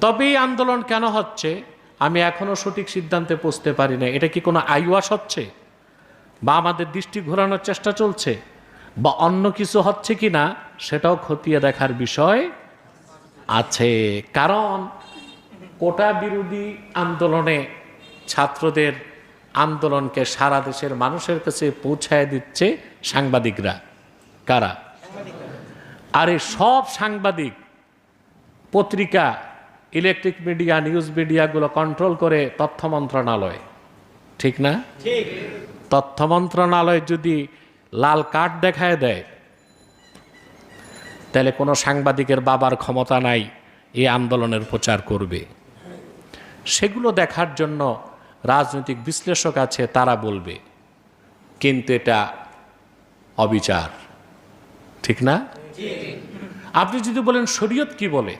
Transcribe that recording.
তবে এই আন্দোলন কেন হচ্ছে আমি এখনো সঠিক সিদ্ধান্তে পৌঁছতে পারি না। এটা কি কোনো আইওয়াস হচ্ছে, বা আমাদের দৃষ্টি ঘোরানোর চেষ্টা চলছে, বা অন্য কিছু হচ্ছে কি না সেটাও খতিয়ে দেখার বিষয় আছে। কারণ কোটা বিরোধী আন্দোলনে ছাত্রদের আন্দোলনকে সারা দেশের মানুষের কাছে পৌঁছায় দিচ্ছে সাংবাদিকরা। কারা? আর এই সব সাংবাদিক, পত্রিকা, ইলেকট্রিক মিডিয়া, নিউজ মিডিয়াগুলো কন্ট্রোল করে তথ্য মন্ত্রণালয়, ঠিক না? তথ্য মন্ত্রণালয় যদি লাল কার্ড দেখায় দেয়, তাহলে কোনো সাংবাদিকের বাবার ক্ষমতা নাই এই আন্দোলনের প্রচার করবে। সেগুলো দেখার জন্য রাজনৈতিক বিশ্লেষক আছে, তারা বলবে, কিন্তু এটা অবিচার, ঠিক না? আপনি যদি বলেন শরীয়ত কি বলে,